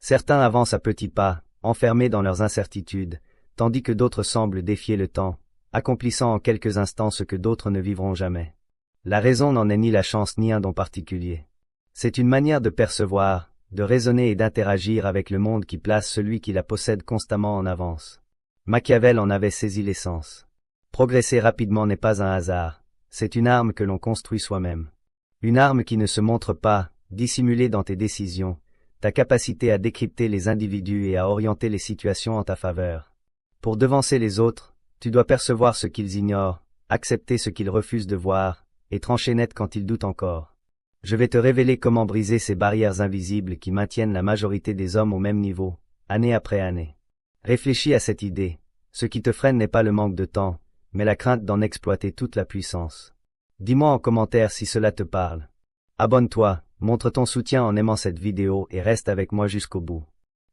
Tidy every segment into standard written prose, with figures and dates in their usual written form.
Certains avancent à petits pas, enfermés dans leurs incertitudes, tandis que d'autres semblent défier le temps, accomplissant en quelques instants ce que d'autres ne vivront jamais. La raison n'en est ni la chance ni un don particulier. C'est une manière de percevoir, de raisonner et d'interagir avec le monde qui place celui qui la possède constamment en avance. Machiavel en avait saisi l'essence. Progresser rapidement n'est pas un hasard, c'est une arme que l'on construit soi-même. Une arme qui ne se montre pas, dissimulée dans tes décisions, ta capacité à décrypter les individus et à orienter les situations en ta faveur. Pour devancer les autres, tu dois percevoir ce qu'ils ignorent, accepter ce qu'ils refusent de voir, et trancher net quand ils doutent encore. Je vais te révéler comment briser ces barrières invisibles qui maintiennent la majorité des hommes au même niveau, année après année. Réfléchis à cette idée. Ce qui te freine n'est pas le manque de temps, mais la crainte d'en exploiter toute la puissance. Dis-moi en commentaire si cela te parle. Abonne-toi, montre ton soutien en aimant cette vidéo et reste avec moi jusqu'au bout.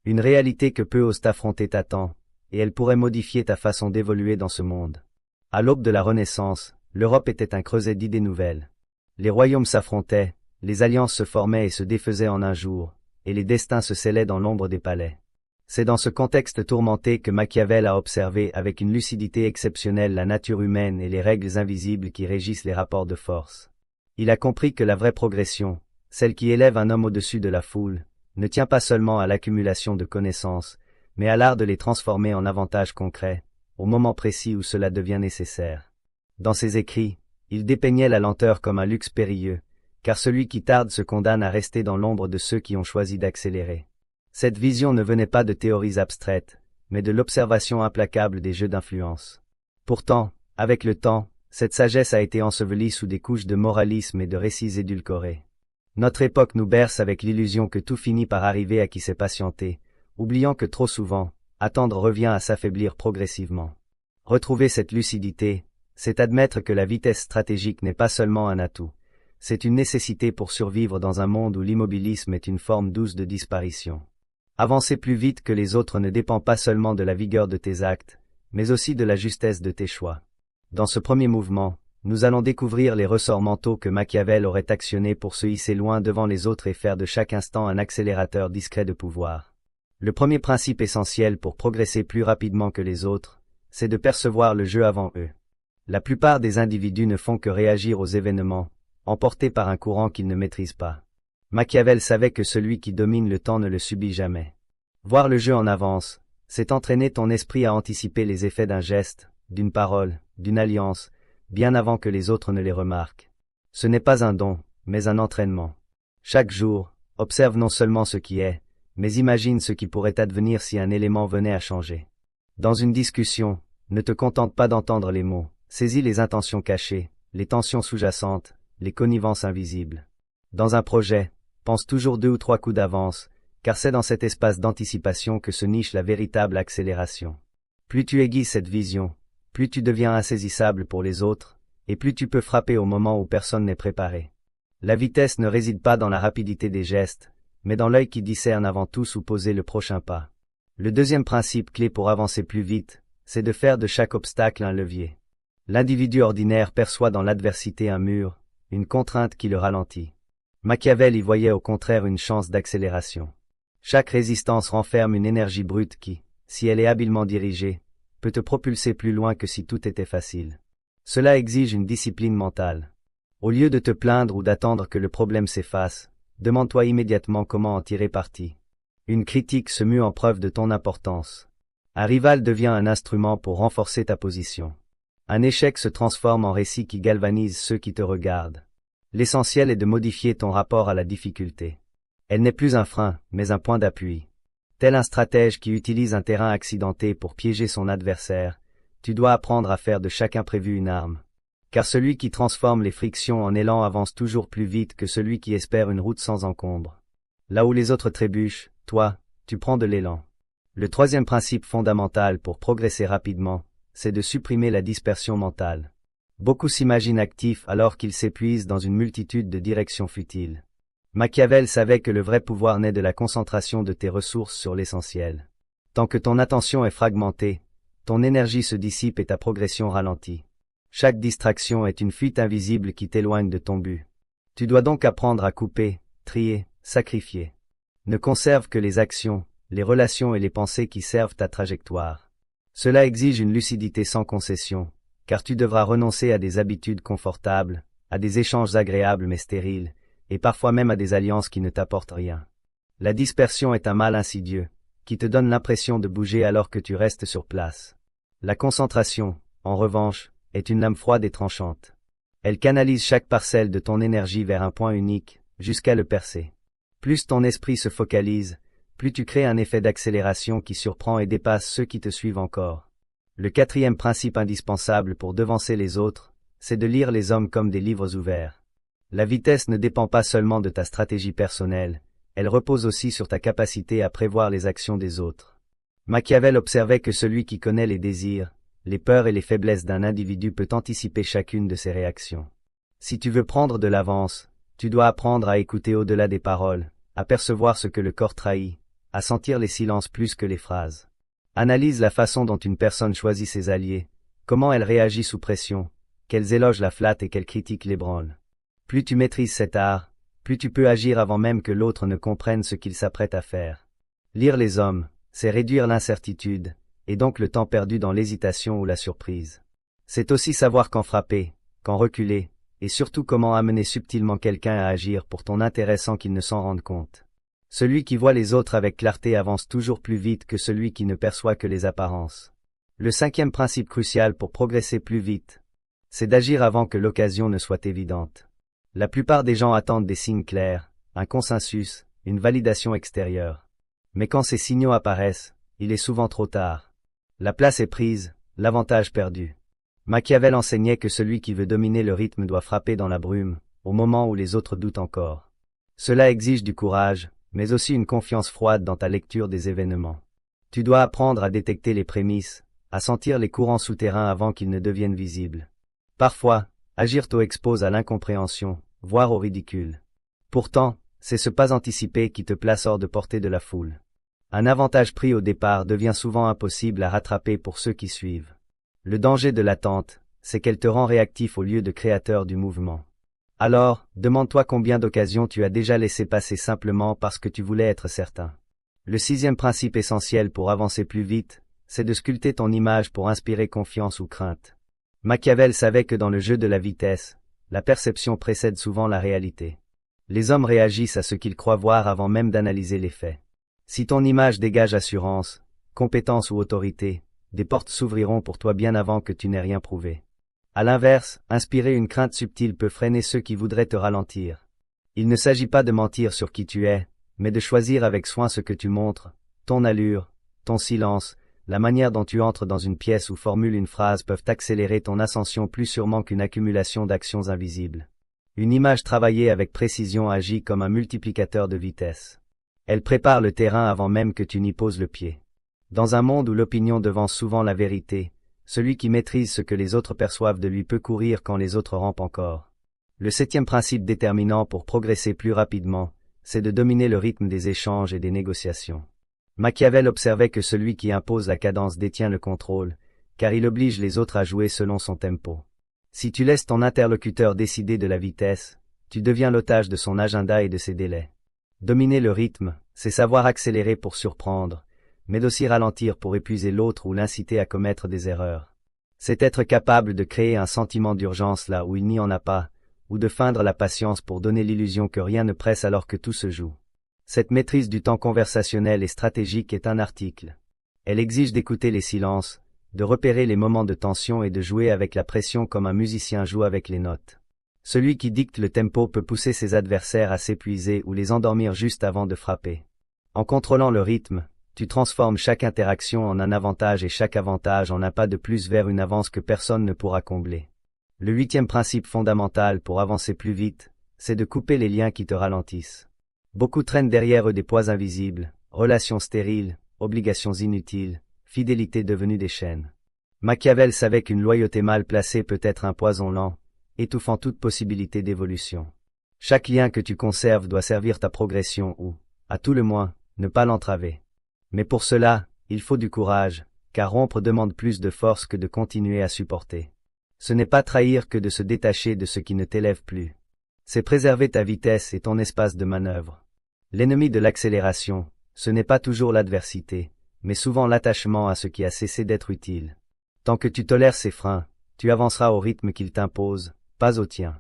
Une réalité que peu osent affronter t'attend, et elle pourrait modifier ta façon d'évoluer dans ce monde. À l'aube de la Renaissance, l'Europe était un creuset d'idées nouvelles. Les royaumes s'affrontaient, les alliances se formaient et se défaisaient en un jour, et les destins se scellaient dans l'ombre des palais. C'est dans ce contexte tourmenté que Machiavel a observé avec une lucidité exceptionnelle la nature humaine et les règles invisibles qui régissent les rapports de force. Il a compris que la vraie progression, celle qui élève un homme au-dessus de la foule, ne tient pas seulement à l'accumulation de connaissances, mais à l'art de les transformer en avantages concrets, au moment précis où cela devient nécessaire. Dans ses écrits, il dépeignait la lenteur comme un luxe périlleux, car celui qui tarde se condamne à rester dans l'ombre de ceux qui ont choisi d'accélérer. Cette vision ne venait pas de théories abstraites, mais de l'observation implacable des jeux d'influence. Pourtant, avec le temps, cette sagesse a été ensevelie sous des couches de moralisme et de récits édulcorés. Notre époque nous berce avec l'illusion que tout finit par arriver à qui s'est patienté, oubliant que trop souvent, attendre revient à s'affaiblir progressivement. Retrouver cette lucidité, c'est admettre que la vitesse stratégique n'est pas seulement un atout, c'est une nécessité pour survivre dans un monde où l'immobilisme est une forme douce de disparition. Avancer plus vite que les autres ne dépend pas seulement de la vigueur de tes actes, mais aussi de la justesse de tes choix. Dans ce premier mouvement, nous allons découvrir les ressorts mentaux que Machiavel aurait actionnés pour se hisser loin devant les autres et faire de chaque instant un accélérateur discret de pouvoir. Le premier principe essentiel pour progresser plus rapidement que les autres, c'est de percevoir le jeu avant eux. La plupart des individus ne font que réagir aux événements, emportés par un courant qu'ils ne maîtrisent pas. Machiavel savait que celui qui domine le temps ne le subit jamais. Voir le jeu en avance, c'est entraîner ton esprit à anticiper les effets d'un geste, d'une parole, d'une alliance, bien avant que les autres ne les remarquent. Ce n'est pas un don, mais un entraînement. Chaque jour, observe non seulement ce qui est, mais imagine ce qui pourrait advenir si un élément venait à changer. Dans une discussion, ne te contente pas d'entendre les mots, saisis les intentions cachées, les tensions sous-jacentes, les connivences invisibles. Dans un projet, pense toujours 2 ou 3 coups d'avance, car c'est dans cet espace d'anticipation que se niche la véritable accélération. Plus tu aiguises cette vision, plus tu deviens insaisissable pour les autres, et plus tu peux frapper au moment où personne n'est préparé. La vitesse ne réside pas dans la rapidité des gestes, mais dans l'œil qui discerne avant tout où poser le prochain pas. Le deuxième principe clé pour avancer plus vite, c'est de faire de chaque obstacle un levier. L'individu ordinaire perçoit dans l'adversité un mur, une contrainte qui le ralentit. Machiavel y voyait au contraire une chance d'accélération. Chaque résistance renferme une énergie brute qui, si elle est habilement dirigée, peut te propulser plus loin que si tout était facile. Cela exige une discipline mentale. Au lieu de te plaindre ou d'attendre que le problème s'efface, demande-toi immédiatement comment en tirer parti. Une critique se mue en preuve de ton importance. Un rival devient un instrument pour renforcer ta position. Un échec se transforme en récit qui galvanise ceux qui te regardent. L'essentiel est de modifier ton rapport à la difficulté. Elle n'est plus un frein, mais un point d'appui. Tel un stratège qui utilise un terrain accidenté pour piéger son adversaire, tu dois apprendre à faire de chaque imprévu une arme. Car celui qui transforme les frictions en élan avance toujours plus vite que celui qui espère une route sans encombre. Là où les autres trébuchent, toi, tu prends de l'élan. Le troisième principe fondamental pour progresser rapidement, c'est de supprimer la dispersion mentale. Beaucoup s'imaginent actifs alors qu'ils s'épuisent dans une multitude de directions futiles. Machiavel savait que le vrai pouvoir naît de la concentration de tes ressources sur l'essentiel. Tant que ton attention est fragmentée, ton énergie se dissipe et ta progression ralentit. Chaque distraction est une fuite invisible qui t'éloigne de ton but. Tu dois donc apprendre à couper, trier, sacrifier. Ne conserve que les actions, les relations et les pensées qui servent ta trajectoire. Cela exige une lucidité sans concession, car tu devras renoncer à des habitudes confortables, à des échanges agréables mais stériles, et parfois même à des alliances qui ne t'apportent rien. La dispersion est un mal insidieux, qui te donne l'impression de bouger alors que tu restes sur place. La concentration, en revanche, est une lame froide et tranchante. Elle canalise chaque parcelle de ton énergie vers un point unique, jusqu'à le percer. Plus ton esprit se focalise, plus tu crées un effet d'accélération qui surprend et dépasse ceux qui te suivent encore. Le quatrième principe indispensable pour devancer les autres, c'est de lire les hommes comme des livres ouverts. La vitesse ne dépend pas seulement de ta stratégie personnelle, elle repose aussi sur ta capacité à prévoir les actions des autres. Machiavel observait que celui qui connaît les désirs, les peurs et les faiblesses d'un individu peut anticiper chacune de ses réactions. Si tu veux prendre de l'avance, tu dois apprendre à écouter au-delà des paroles, à percevoir ce que le corps trahit, à sentir les silences plus que les phrases. Analyse la façon dont une personne choisit ses alliés, comment elle réagit sous pression, quels éloges la flattent et quels critiques l'ébranlent. Plus tu maîtrises cet art, plus tu peux agir avant même que l'autre ne comprenne ce qu'il s'apprête à faire. Lire les hommes, c'est réduire l'incertitude, et donc le temps perdu dans l'hésitation ou la surprise. C'est aussi savoir quand frapper, quand reculer, et surtout comment amener subtilement quelqu'un à agir pour ton intérêt sans qu'il ne s'en rende compte. Celui qui voit les autres avec clarté avance toujours plus vite que celui qui ne perçoit que les apparences. Le cinquième principe crucial pour progresser plus vite, c'est d'agir avant que l'occasion ne soit évidente. La plupart des gens attendent des signes clairs, un consensus, une validation extérieure. Mais quand ces signaux apparaissent, il est souvent trop tard. La place est prise, l'avantage perdu. Machiavel enseignait que celui qui veut dominer le rythme doit frapper dans la brume, au moment où les autres doutent encore. Cela exige du courage, mais aussi une confiance froide dans ta lecture des événements. Tu dois apprendre à détecter les prémices, à sentir les courants souterrains avant qu'ils ne deviennent visibles. Parfois, agir tôt expose à l'incompréhension, voire au ridicule. Pourtant, c'est ce pas anticipé qui te place hors de portée de la foule. Un avantage pris au départ devient souvent impossible à rattraper pour ceux qui suivent. Le danger de l'attente, c'est qu'elle te rend réactif au lieu de créateur du mouvement. Alors, demande-toi combien d'occasions tu as déjà laissé passer simplement parce que tu voulais être certain. Le sixième principe essentiel pour avancer plus vite, c'est de sculpter ton image pour inspirer confiance ou crainte. Machiavel savait que dans le jeu de la vitesse, la perception précède souvent la réalité. Les hommes réagissent à ce qu'ils croient voir avant même d'analyser les faits. Si ton image dégage assurance, compétence ou autorité, des portes s'ouvriront pour toi bien avant que tu n'aies rien prouvé. À l'inverse, inspirer une crainte subtile peut freiner ceux qui voudraient te ralentir. Il ne s'agit pas de mentir sur qui tu es, mais de choisir avec soin ce que tu montres, ton allure, ton silence, la manière dont tu entres dans une pièce ou formules une phrase peuvent accélérer ton ascension plus sûrement qu'une accumulation d'actions invisibles. Une image travaillée avec précision agit comme un multiplicateur de vitesse. Elle prépare le terrain avant même que tu n'y poses le pied. Dans un monde où l'opinion devance souvent la vérité, celui qui maîtrise ce que les autres perçoivent de lui peut courir quand les autres rampent encore. Le septième principe déterminant pour progresser plus rapidement, c'est de dominer le rythme des échanges et des négociations. Machiavel observait que celui qui impose la cadence détient le contrôle, car il oblige les autres à jouer selon son tempo. Si tu laisses ton interlocuteur décider de la vitesse, tu deviens l'otage de son agenda et de ses délais. Dominer le rythme, c'est savoir accélérer pour surprendre, mais aussi ralentir pour épuiser l'autre ou l'inciter à commettre des erreurs. C'est être capable de créer un sentiment d'urgence là où il n'y en a pas, ou de feindre la patience pour donner l'illusion que rien ne presse alors que tout se joue. Cette maîtrise du temps conversationnel et stratégique est un article. Elle exige d'écouter les silences, de repérer les moments de tension et de jouer avec la pression comme un musicien joue avec les notes. Celui qui dicte le tempo peut pousser ses adversaires à s'épuiser ou les endormir juste avant de frapper. En contrôlant le rythme, tu transformes chaque interaction en un avantage et chaque avantage en un pas de plus vers une avance que personne ne pourra combler. Le huitième principe fondamental pour avancer plus vite, c'est de couper les liens qui te ralentissent. Beaucoup traînent derrière eux des poids invisibles, relations stériles, obligations inutiles, fidélité devenue des chaînes. Machiavel savait qu'une loyauté mal placée peut être un poison lent, étouffant toute possibilité d'évolution. Chaque lien que tu conserves doit servir ta progression ou, à tout le moins, ne pas l'entraver. Mais pour cela, il faut du courage, car rompre demande plus de force que de continuer à supporter. Ce n'est pas trahir que de se détacher de ce qui ne t'élève plus. C'est préserver ta vitesse et ton espace de manœuvre. L'ennemi de l'accélération, ce n'est pas toujours l'adversité, mais souvent l'attachement à ce qui a cessé d'être utile. Tant que tu tolères ces freins, tu avanceras au rythme qu'ils t'imposent, pas au tien.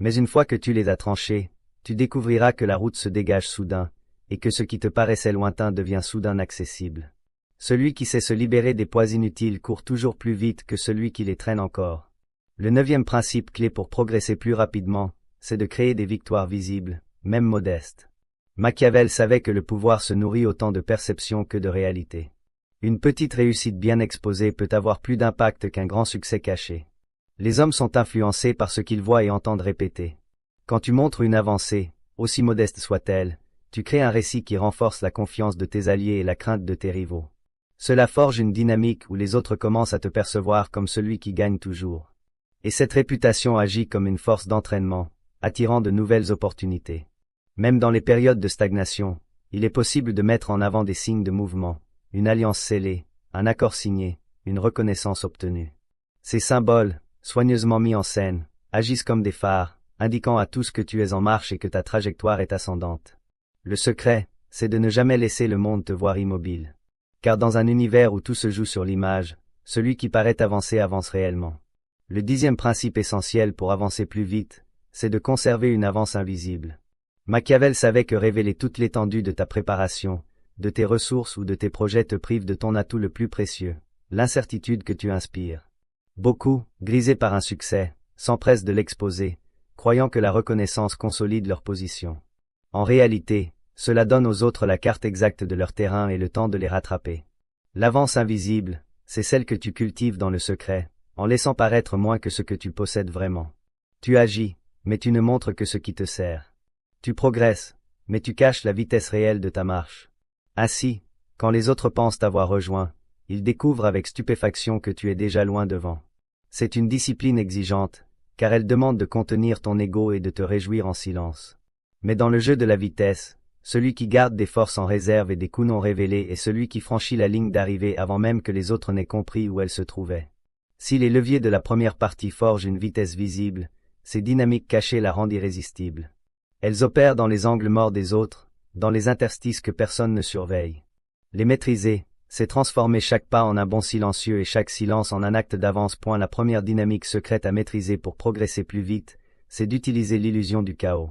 Mais une fois que tu les as tranchés, tu découvriras que la route se dégage soudain, et que ce qui te paraissait lointain devient soudain accessible. Celui qui sait se libérer des poids inutiles court toujours plus vite que celui qui les traîne encore. Le 9e principe clé pour progresser plus rapidement, c'est de créer des victoires visibles, même modestes. Machiavel savait que le pouvoir se nourrit autant de perception que de réalité. Une petite réussite bien exposée peut avoir plus d'impact qu'un grand succès caché. Les hommes sont influencés par ce qu'ils voient et entendent répéter. Quand tu montres une avancée, aussi modeste soit-elle, tu crées un récit qui renforce la confiance de tes alliés et la crainte de tes rivaux. Cela forge une dynamique où les autres commencent à te percevoir comme celui qui gagne toujours. Et cette réputation agit comme une force d'entraînement, attirant de nouvelles opportunités. Même dans les périodes de stagnation, il est possible de mettre en avant des signes de mouvement, une alliance scellée, un accord signé, une reconnaissance obtenue. Ces symboles, soigneusement mis en scène, agissent comme des phares, indiquant à tous que tu es en marche et que ta trajectoire est ascendante. Le secret, c'est de ne jamais laisser le monde te voir immobile. Car dans un univers où tout se joue sur l'image, celui qui paraît avancer avance réellement. Le 10e principe essentiel pour avancer plus vite, c'est de conserver une avance invisible. Machiavel savait que révéler toute l'étendue de ta préparation, de tes ressources ou de tes projets te prive de ton atout le plus précieux, l'incertitude que tu inspires. Beaucoup, grisés par un succès, s'empressent de l'exposer, croyant que la reconnaissance consolide leur position. En réalité, cela donne aux autres la carte exacte de leur terrain et le temps de les rattraper. L'avance invisible, c'est celle que tu cultives dans le secret, en laissant paraître moins que ce que tu possèdes vraiment. Tu agis, mais tu ne montres que ce qui te sert. Tu progresses, mais tu caches la vitesse réelle de ta marche. Ainsi, quand les autres pensent t'avoir rejoint, ils découvrent avec stupéfaction que tu es déjà loin devant. C'est une discipline exigeante, car elle demande de contenir ton ego et de te réjouir en silence. Mais dans le jeu de la vitesse, celui qui garde des forces en réserve et des coups non révélés est celui qui franchit la ligne d'arrivée avant même que les autres n'aient compris où elle se trouvait. Si les leviers de la première partie forgent une vitesse visible, ces dynamiques cachées la rendent irrésistible. Elles opèrent dans les angles morts des autres, dans les interstices que personne ne surveille. Les maîtriser, c'est transformer chaque pas en un bond silencieux et chaque silence en un acte d'avance. La première dynamique secrète à maîtriser pour progresser plus vite, c'est d'utiliser l'illusion du chaos.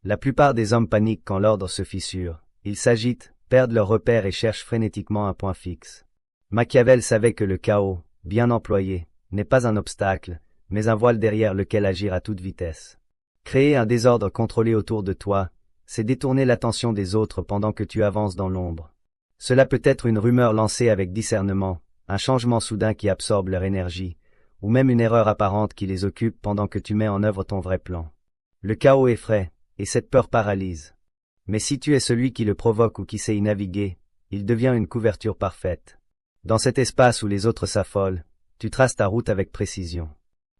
La plupart des hommes paniquent quand l'ordre se fissure. Ils s'agitent, perdent leurs repères et cherchent frénétiquement un point fixe. Machiavel savait que le chaos, bien employé, n'est pas un obstacle, mais un voile derrière lequel agir à toute vitesse. Créer un désordre contrôlé autour de toi, c'est détourner l'attention des autres pendant que tu avances dans l'ombre. Cela peut être une rumeur lancée avec discernement, un changement soudain qui absorbe leur énergie, ou même une erreur apparente qui les occupe pendant que tu mets en œuvre ton vrai plan. Le chaos effraie, et cette peur paralyse. Mais si tu es celui qui le provoque ou qui sait y naviguer, il devient une couverture parfaite. Dans cet espace où les autres s'affolent, tu traces ta route avec précision.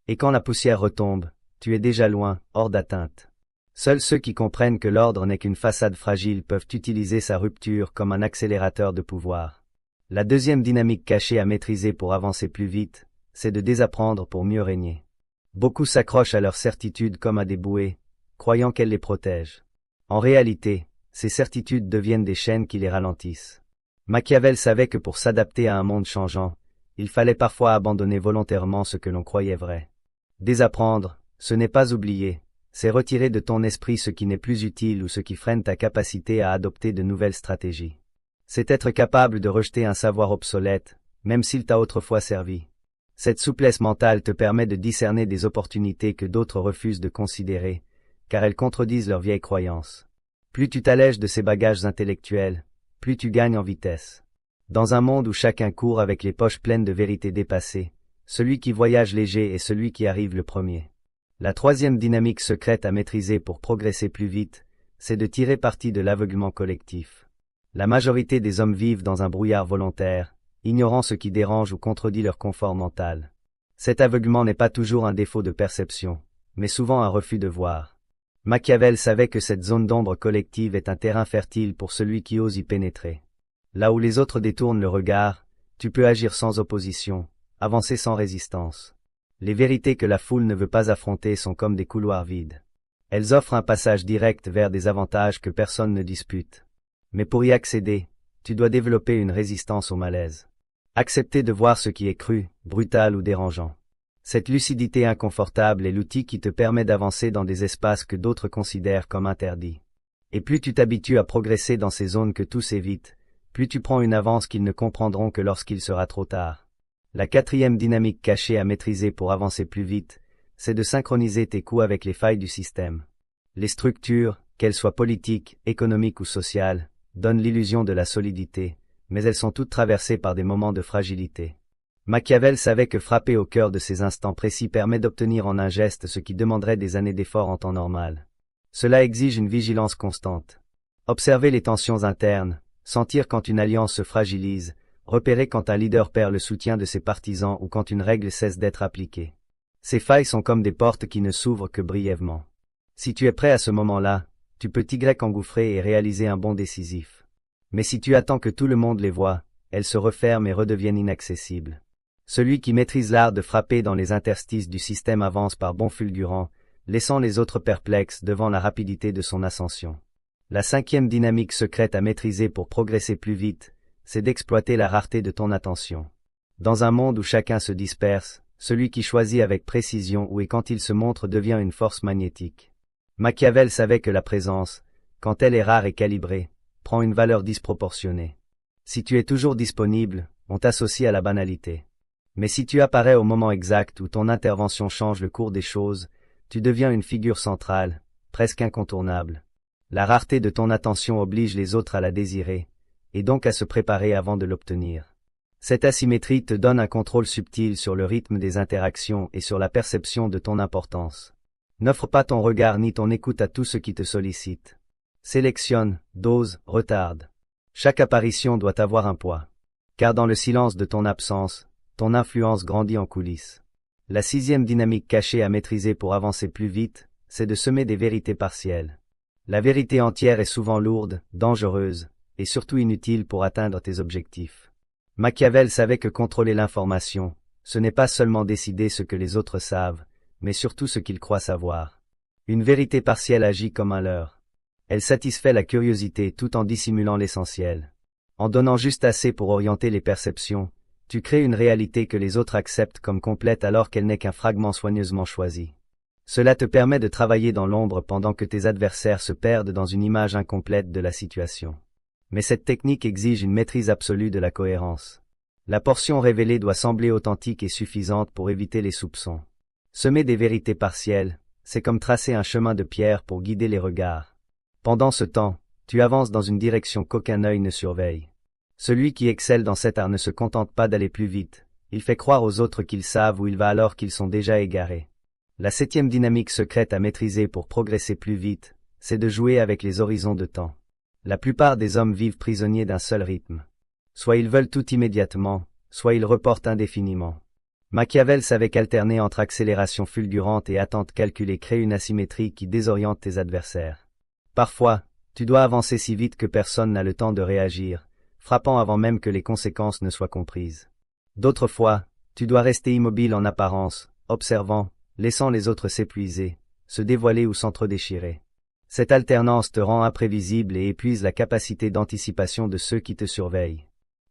Et quand la poussière retombe, tu es déjà loin, hors d'atteinte. Seuls ceux qui comprennent que l'ordre n'est qu'une façade fragile peuvent utiliser sa rupture comme un accélérateur de pouvoir. La deuxième dynamique cachée à maîtriser pour avancer plus vite, c'est de désapprendre pour mieux régner. Beaucoup s'accrochent à leurs certitudes comme à des bouées, croyant qu'elles les protègent. En réalité, ces certitudes deviennent des chaînes qui les ralentissent. Machiavel savait que pour s'adapter à un monde changeant, il fallait parfois abandonner volontairement ce que l'on croyait vrai. Désapprendre, ce n'est pas oublier, c'est retirer de ton esprit ce qui n'est plus utile ou ce qui freine ta capacité à adopter de nouvelles stratégies. C'est être capable de rejeter un savoir obsolète, même s'il t'a autrefois servi. Cette souplesse mentale te permet de discerner des opportunités que d'autres refusent de considérer, car elles contredisent leurs vieilles croyances. Plus tu t'allèges de ces bagages intellectuels, plus tu gagnes en vitesse. Dans un monde où chacun court avec les poches pleines de vérités dépassées, celui qui voyage léger est celui qui arrive le premier. La troisième dynamique secrète à maîtriser pour progresser plus vite, c'est de tirer parti de l'aveuglement collectif. La majorité des hommes vivent dans un brouillard volontaire, ignorant ce qui dérange ou contredit leur confort mental. Cet aveuglement n'est pas toujours un défaut de perception, mais souvent un refus de voir. Machiavel savait que cette zone d'ombre collective est un terrain fertile pour celui qui ose y pénétrer. Là où les autres détournent le regard, tu peux agir sans opposition, avancer sans résistance. Les vérités que la foule ne veut pas affronter sont comme des couloirs vides. Elles offrent un passage direct vers des avantages que personne ne dispute. Mais pour y accéder, tu dois développer une résistance au malaise. Accepter de voir ce qui est cru, brutal ou dérangeant. Cette lucidité inconfortable est l'outil qui te permet d'avancer dans des espaces que d'autres considèrent comme interdits. Et plus tu t'habitues à progresser dans ces zones que tous évitent, plus tu prends une avance qu'ils ne comprendront que lorsqu'il sera trop tard. La quatrième dynamique cachée à maîtriser pour avancer plus vite, c'est de synchroniser tes coups avec les failles du système. Les structures, qu'elles soient politiques, économiques ou sociales, donnent l'illusion de la solidité, mais elles sont toutes traversées par des moments de fragilité. Machiavel savait que frapper au cœur de ces instants précis permet d'obtenir en un geste ce qui demanderait des années d'efforts en temps normal. Cela exige une vigilance constante. Observer les tensions internes, sentir quand une alliance se fragilise, repérer quand un leader perd le soutien de ses partisans ou quand une règle cesse d'être appliquée. Ces failles sont comme des portes qui ne s'ouvrent que brièvement. Si tu es prêt à ce moment-là, tu peux engouffrer et réaliser un bond décisif. Mais si tu attends que tout le monde les voie, elles se referment et redeviennent inaccessibles. Celui qui maîtrise l'art de frapper dans les interstices du système avance par bonds fulgurants, laissant les autres perplexes devant la rapidité de son ascension. La cinquième dynamique secrète à maîtriser pour progresser plus vite, c'est d'exploiter la rareté de ton attention. Dans un monde où chacun se disperse, celui qui choisit avec précision où et quand il se montre devient une force magnétique. Machiavel savait que la présence, quand elle est rare et calibrée, prend une valeur disproportionnée. Si tu es toujours disponible, on t'associe à la banalité. Mais si tu apparais au moment exact où ton intervention change le cours des choses, tu deviens une figure centrale, presque incontournable. La rareté de ton attention oblige les autres à la désirer, et donc à se préparer avant de l'obtenir. Cette asymétrie te donne un contrôle subtil sur le rythme des interactions et sur la perception de ton importance. N'offre pas ton regard ni ton écoute à tout ce qui te sollicite. Sélectionne, dose, retarde. Chaque apparition doit avoir un poids. Car dans le silence de ton absence, ton influence grandit en coulisses. La sixième dynamique cachée à maîtriser pour avancer plus vite, c'est de semer des vérités partielles. La vérité entière est souvent lourde, dangereuse, et surtout inutile pour atteindre tes objectifs. Machiavel savait que contrôler l'information, ce n'est pas seulement décider ce que les autres savent, mais surtout ce qu'ils croient savoir. Une vérité partielle agit comme un leurre. Elle satisfait la curiosité tout en dissimulant l'essentiel. En donnant juste assez pour orienter les perceptions, tu crées une réalité que les autres acceptent comme complète alors qu'elle n'est qu'un fragment soigneusement choisi. Cela te permet de travailler dans l'ombre pendant que tes adversaires se perdent dans une image incomplète de la situation. Mais cette technique exige une maîtrise absolue de la cohérence. La portion révélée doit sembler authentique et suffisante pour éviter les soupçons. Semer des vérités partielles, c'est comme tracer un chemin de pierre pour guider les regards. Pendant ce temps, tu avances dans une direction qu'aucun œil ne surveille. Celui qui excelle dans cet art ne se contente pas d'aller plus vite, il fait croire aux autres qu'ils savent où il va alors qu'ils sont déjà égarés. La septième dynamique secrète à maîtriser pour progresser plus vite, c'est de jouer avec les horizons de temps. La plupart des hommes vivent prisonniers d'un seul rythme. Soit ils veulent tout immédiatement, soit ils reportent indéfiniment. Machiavel savait qu'alterner entre accélération fulgurante et attente calculée crée une asymétrie qui désoriente tes adversaires. Parfois, tu dois avancer si vite que personne n'a le temps de réagir, frappant avant même que les conséquences ne soient comprises. D'autres fois, tu dois rester immobile en apparence, observant, laissant les autres s'épuiser, se dévoiler ou s'entre-déchirer. Cette alternance te rend imprévisible et épuise la capacité d'anticipation de ceux qui te surveillent.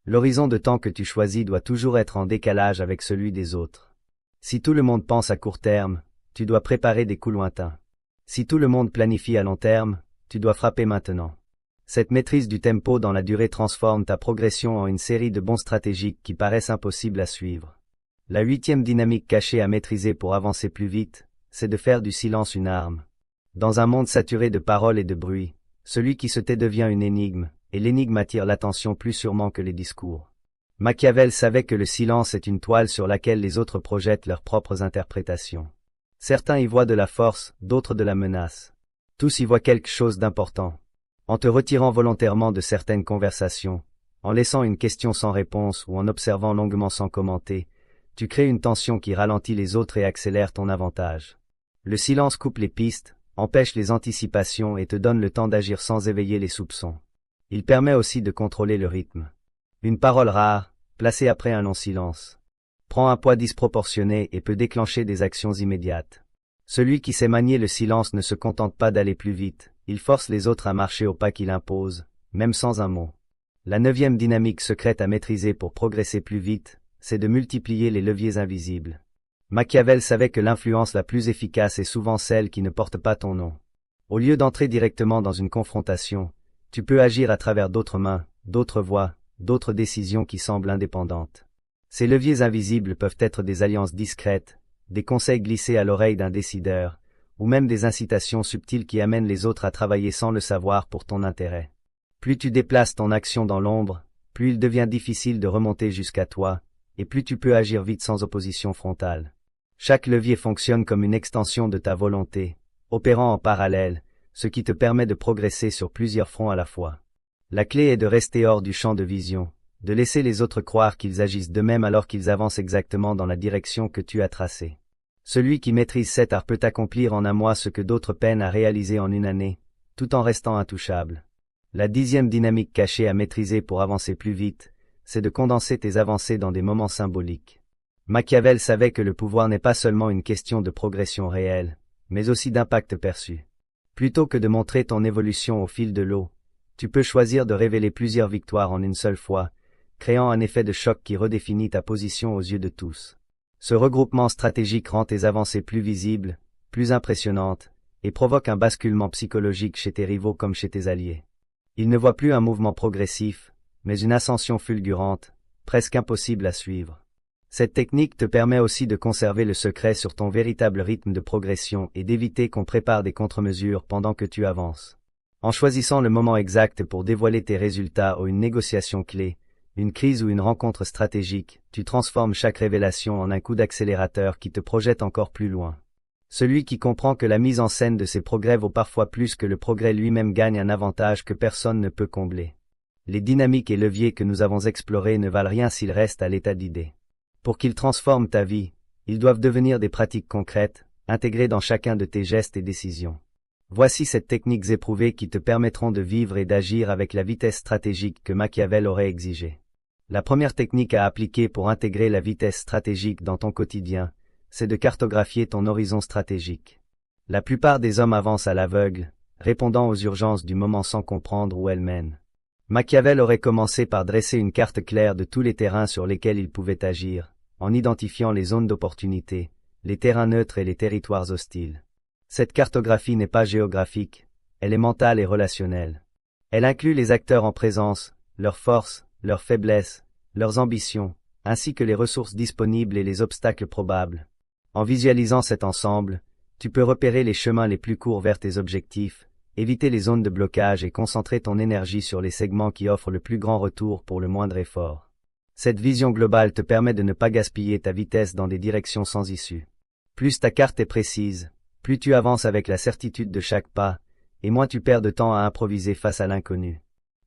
L'horizon de temps que tu choisis doit toujours être en décalage avec celui des autres. Si tout le monde pense à court terme, tu dois préparer des coups lointains. Si tout le monde planifie à long terme, tu dois frapper maintenant. Cette maîtrise du tempo dans la durée transforme ta progression en une série de bons stratégiques qui paraissent impossibles à suivre. La huitième dynamique cachée à maîtriser pour avancer plus vite, c'est de faire du silence une arme. Dans un monde saturé de paroles et de bruit, celui qui se tait devient une énigme, et l'énigme attire l'attention plus sûrement que les discours. Machiavel savait que le silence est une toile sur laquelle les autres projettent leurs propres interprétations. Certains y voient de la force, d'autres de la menace. Tous y voient quelque chose d'important. En te retirant volontairement de certaines conversations, en laissant une question sans réponse ou en observant longuement sans commenter, tu crées une tension qui ralentit les autres et accélère ton avantage. Le silence coupe les pistes, empêche les anticipations et te donne le temps d'agir sans éveiller les soupçons. Il permet aussi de contrôler le rythme. Une parole rare, placée après un long silence, prend un poids disproportionné et peut déclencher des actions immédiates. Celui qui sait manier le silence ne se contente pas d'aller plus vite, il force les autres à marcher au pas qu'il impose, même sans un mot. La 9e dynamique secrète à maîtriser pour progresser plus vite, c'est de multiplier les leviers invisibles. Machiavel savait que l'influence la plus efficace est souvent celle qui ne porte pas ton nom. Au lieu d'entrer directement dans une confrontation, tu peux agir à travers d'autres mains, d'autres voix, d'autres décisions qui semblent indépendantes. Ces leviers invisibles peuvent être des alliances discrètes, des conseils glissés à l'oreille d'un décideur, ou même des incitations subtiles qui amènent les autres à travailler sans le savoir pour ton intérêt. Plus tu déplaces ton action dans l'ombre, plus il devient difficile de remonter jusqu'à toi, et plus tu peux agir vite sans opposition frontale. Chaque levier fonctionne comme une extension de ta volonté, opérant en parallèle, ce qui te permet de progresser sur plusieurs fronts à la fois. La clé est de rester hors du champ de vision, de laisser les autres croire qu'ils agissent d'eux-mêmes alors qu'ils avancent exactement dans la direction que tu as tracée. Celui qui maîtrise cet art peut accomplir en un mois ce que d'autres peinent à réaliser en une année, tout en restant intouchable. La 10e dynamique cachée à maîtriser pour avancer plus vite, c'est de condenser tes avancées dans des moments symboliques. Machiavel savait que le pouvoir n'est pas seulement une question de progression réelle, mais aussi d'impact perçu. Plutôt que de montrer ton évolution au fil de l'eau, tu peux choisir de révéler plusieurs victoires en une seule fois, créant un effet de choc qui redéfinit ta position aux yeux de tous. Ce regroupement stratégique rend tes avancées plus visibles, plus impressionnantes, et provoque un basculement psychologique chez tes rivaux comme chez tes alliés. Ils ne voient plus un mouvement progressif, mais une ascension fulgurante, presque impossible à suivre. Cette technique te permet aussi de conserver le secret sur ton véritable rythme de progression et d'éviter qu'on prépare des contre-mesures pendant que tu avances. En choisissant le moment exact pour dévoiler tes résultats ou une négociation clé, une crise ou une rencontre stratégique, tu transformes chaque révélation en un coup d'accélérateur qui te projette encore plus loin. Celui qui comprend que la mise en scène de ses progrès vaut parfois plus que le progrès lui-même gagne un avantage que personne ne peut combler. Les dynamiques et leviers que nous avons explorés ne valent rien s'ils restent à l'état d'idée. Pour qu'ils transforment ta vie, ils doivent devenir des pratiques concrètes, intégrées dans chacun de tes gestes et décisions. Voici ces techniques éprouvées qui te permettront de vivre et d'agir avec la vitesse stratégique que Machiavel aurait exigée. La première technique à appliquer pour intégrer la vitesse stratégique dans ton quotidien, c'est de cartographier ton horizon stratégique. La plupart des hommes avancent à l'aveugle, répondant aux urgences du moment sans comprendre où elles mènent. Machiavel aurait commencé par dresser une carte claire de tous les terrains sur lesquels il pouvait agir, en identifiant les zones d'opportunité, les terrains neutres et les territoires hostiles. Cette cartographie n'est pas géographique, elle est mentale et relationnelle. Elle inclut les acteurs en présence, leurs forces, leurs faiblesses, leurs ambitions, ainsi que les ressources disponibles et les obstacles probables. En visualisant cet ensemble, tu peux repérer les chemins les plus courts vers tes objectifs, éviter les zones de blocage et concentrer ton énergie sur les segments qui offrent le plus grand retour pour le moindre effort. Cette vision globale te permet de ne pas gaspiller ta vitesse dans des directions sans issue. Plus ta carte est précise, plus tu avances avec la certitude de chaque pas, et moins tu perds de temps à improviser face à l'inconnu.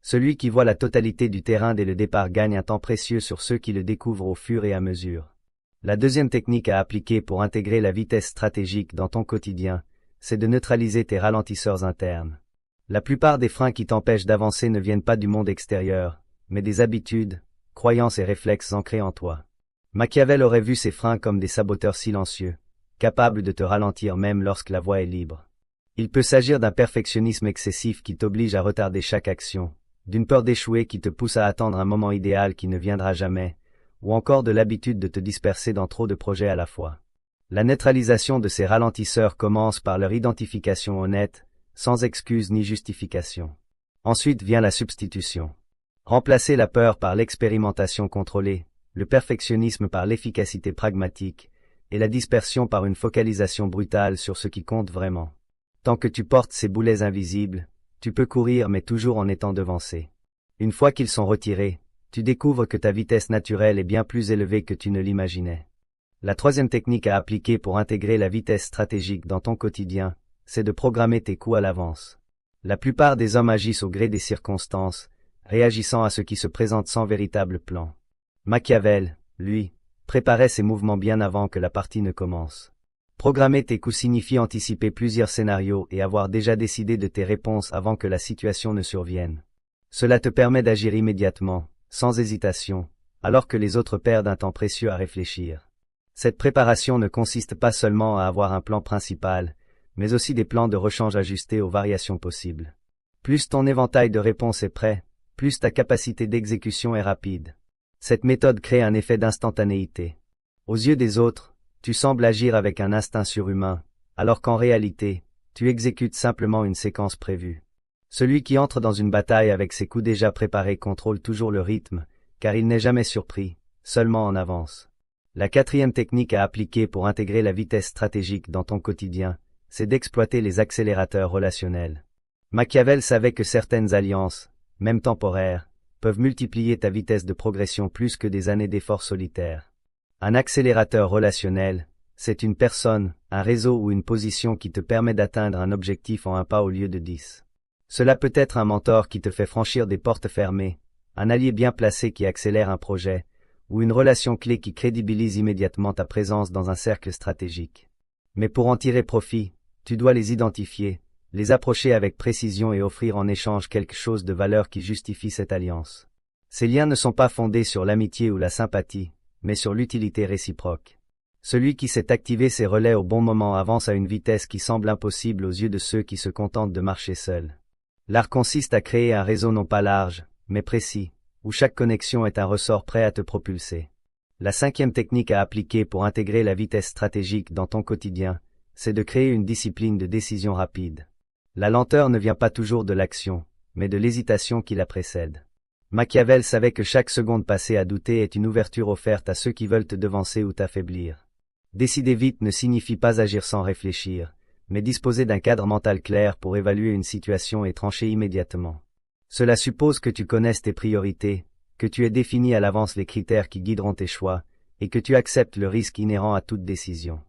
Celui qui voit la totalité du terrain dès le départ gagne un temps précieux sur ceux qui le découvrent au fur et à mesure. La deuxième technique à appliquer pour intégrer la vitesse stratégique dans ton quotidien, c'est de neutraliser tes ralentisseurs internes. La plupart des freins qui t'empêchent d'avancer ne viennent pas du monde extérieur, mais des habitudes, croyances et réflexes ancrés en toi. Machiavel aurait vu ces freins comme des saboteurs silencieux, capables de te ralentir même lorsque la voie est libre. Il peut s'agir d'un perfectionnisme excessif qui t'oblige à retarder chaque action, d'une peur d'échouer qui te pousse à attendre un moment idéal qui ne viendra jamais, ou encore de l'habitude de te disperser dans trop de projets à la fois. La neutralisation de ces ralentisseurs commence par leur identification honnête, sans excuse ni justification. Ensuite vient la substitution. Remplacer la peur par l'expérimentation contrôlée, le perfectionnisme par l'efficacité pragmatique, et la dispersion par une focalisation brutale sur ce qui compte vraiment. Tant que tu portes ces boulets invisibles, tu peux courir mais toujours en étant devancé. Une fois qu'ils sont retirés, tu découvres que ta vitesse naturelle est bien plus élevée que tu ne l'imaginais. La troisième technique à appliquer pour intégrer la vitesse stratégique dans ton quotidien, c'est de programmer tes coups à l'avance. La plupart des hommes agissent au gré des circonstances, réagissant à ce qui se présente sans véritable plan. Machiavel, lui, préparait ses mouvements bien avant que la partie ne commence. Programmer tes coups signifie anticiper plusieurs scénarios et avoir déjà décidé de tes réponses avant que la situation ne survienne. Cela te permet d'agir immédiatement, sans hésitation, alors que les autres perdent un temps précieux à réfléchir. Cette préparation ne consiste pas seulement à avoir un plan principal, mais aussi des plans de rechange ajustés aux variations possibles. Plus ton éventail de réponses est prêt, plus ta capacité d'exécution est rapide. Cette méthode crée un effet d'instantanéité. Aux yeux des autres, tu sembles agir avec un instinct surhumain, alors qu'en réalité, tu exécutes simplement une séquence prévue. Celui qui entre dans une bataille avec ses coups déjà préparés contrôle toujours le rythme, car il n'est jamais surpris, seulement en avance. La quatrième technique à appliquer pour intégrer la vitesse stratégique dans ton quotidien, c'est d'exploiter les accélérateurs relationnels. Machiavel savait que certaines alliances, même temporaires, peuvent multiplier ta vitesse de progression plus que des années d'efforts solitaires. Un accélérateur relationnel, c'est une personne, un réseau ou une position qui te permet d'atteindre un objectif en un pas au lieu de 10. Cela peut être un mentor qui te fait franchir des portes fermées, un allié bien placé qui accélère un projet, ou une relation clé qui crédibilise immédiatement ta présence dans un cercle stratégique. Mais pour en tirer profit, tu dois les identifier, les approcher avec précision et offrir en échange quelque chose de valeur qui justifie cette alliance. Ces liens ne sont pas fondés sur l'amitié ou la sympathie, mais sur l'utilité réciproque. Celui qui sait activer ses relais au bon moment avance à une vitesse qui semble impossible aux yeux de ceux qui se contentent de marcher seuls. L'art consiste à créer un réseau non pas large, mais précis, où chaque connexion est un ressort prêt à te propulser. La cinquième technique à appliquer pour intégrer la vitesse stratégique dans ton quotidien, c'est de créer une discipline de décision rapide. La lenteur ne vient pas toujours de l'action, mais de l'hésitation qui la précède. Machiavel savait que chaque seconde passée à douter est une ouverture offerte à ceux qui veulent te devancer ou t'affaiblir. Décider vite ne signifie pas agir sans réfléchir, mais disposer d'un cadre mental clair pour évaluer une situation et trancher immédiatement. Cela suppose que tu connaisses tes priorités, que tu aies défini à l'avance les critères qui guideront tes choix, et que tu acceptes le risque inhérent à toute décision.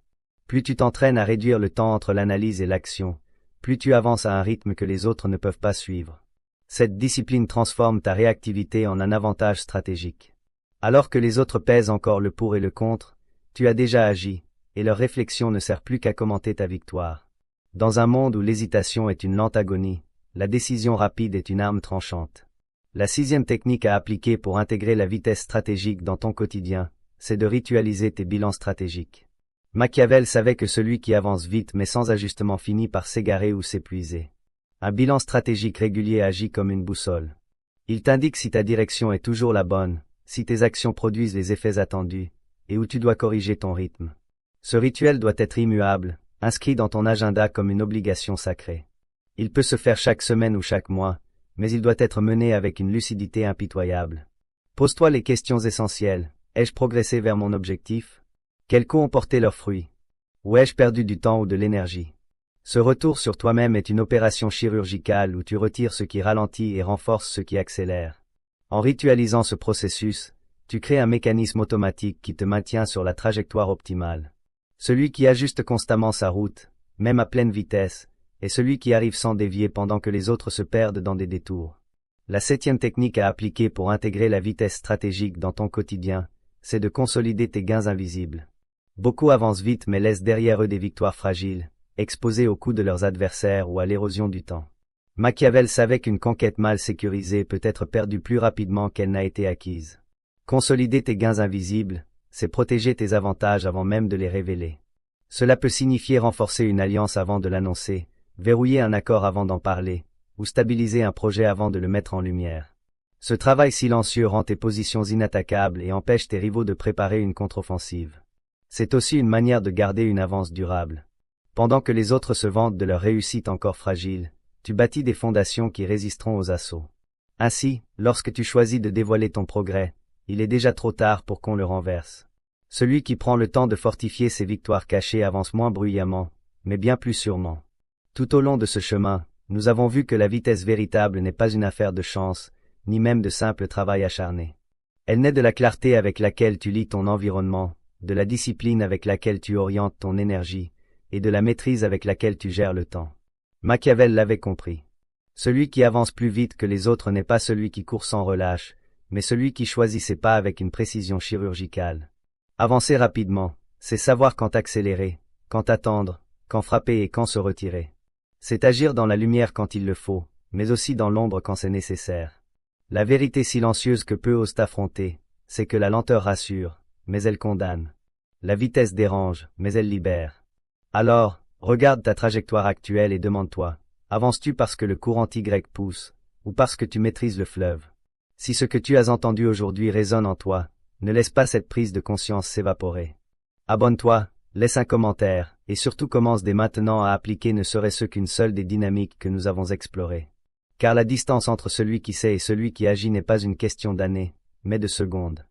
Plus tu t'entraînes à réduire le temps entre l'analyse et l'action, plus tu avances à un rythme que les autres ne peuvent pas suivre. Cette discipline transforme ta réactivité en un avantage stratégique. Alors que les autres pèsent encore le pour et le contre, tu as déjà agi, et leur réflexion ne sert plus qu'à commenter ta victoire. Dans un monde où l'hésitation est une lente agonie, la décision rapide est une arme tranchante. La sixième technique à appliquer pour intégrer la vitesse stratégique dans ton quotidien, c'est de ritualiser tes bilans stratégiques. Machiavel savait que celui qui avance vite mais sans ajustement finit par s'égarer ou s'épuiser. Un bilan stratégique régulier agit comme une boussole. Il t'indique si ta direction est toujours la bonne, si tes actions produisent les effets attendus, et où tu dois corriger ton rythme. Ce rituel doit être immuable, inscrit dans ton agenda comme une obligation sacrée. Il peut se faire chaque semaine ou chaque mois, mais il doit être mené avec une lucidité impitoyable. Pose-toi les questions essentielles. Ai-je progressé vers mon objectif? Quels coups ont porté leurs fruits? Ou ai-je perdu du temps ou de l'énergie? Ce retour sur toi-même est une opération chirurgicale où tu retires ce qui ralentit et renforce ce qui accélère. En ritualisant ce processus, tu crées un mécanisme automatique qui te maintient sur la trajectoire optimale. Celui qui ajuste constamment sa route, même à pleine vitesse, est celui qui arrive sans dévier pendant que les autres se perdent dans des détours. La septième technique à appliquer pour intégrer la vitesse stratégique dans ton quotidien, c'est de consolider tes gains invisibles. Beaucoup avancent vite mais laissent derrière eux des victoires fragiles, exposées aux coups de leurs adversaires ou à l'érosion du temps. Machiavel savait qu'une conquête mal sécurisée peut être perdue plus rapidement qu'elle n'a été acquise. Consolider tes gains invisibles, c'est protéger tes avantages avant même de les révéler. Cela peut signifier renforcer une alliance avant de l'annoncer, verrouiller un accord avant d'en parler, ou stabiliser un projet avant de le mettre en lumière. Ce travail silencieux rend tes positions inattaquables et empêche tes rivaux de préparer une contre-offensive. C'est aussi une manière de garder une avance durable. Pendant que les autres se vantent de leur réussite encore fragile, tu bâtis des fondations qui résisteront aux assauts. Ainsi, lorsque tu choisis de dévoiler ton progrès, il est déjà trop tard pour qu'on le renverse. Celui qui prend le temps de fortifier ses victoires cachées avance moins bruyamment, mais bien plus sûrement. Tout au long de ce chemin, nous avons vu que la vitesse véritable n'est pas une affaire de chance, ni même de simple travail acharné. Elle naît de la clarté avec laquelle tu lis ton environnement, de la discipline avec laquelle tu orientes ton énergie, et de la maîtrise avec laquelle tu gères le temps. Machiavel l'avait compris. Celui qui avance plus vite que les autres n'est pas celui qui court sans relâche, mais celui qui choisit ses pas avec une précision chirurgicale. Avancer rapidement, c'est savoir quand accélérer, quand attendre, quand frapper et quand se retirer. C'est agir dans la lumière quand il le faut, mais aussi dans l'ombre quand c'est nécessaire. La vérité silencieuse que peu osent affronter, c'est que la lenteur rassure, mais elle condamne. La vitesse dérange, mais elle libère. Alors, regarde ta trajectoire actuelle et demande-toi, avances-tu parce que le courant Y pousse, ou parce que tu maîtrises le fleuve? Si ce que tu as entendu aujourd'hui résonne en toi, ne laisse pas cette prise de conscience s'évaporer. Abonne-toi, laisse un commentaire, et surtout commence dès maintenant à appliquer ne serait-ce qu'une seule des dynamiques que nous avons explorées. Car la distance entre celui qui sait et celui qui agit n'est pas une question d'années, mais de secondes.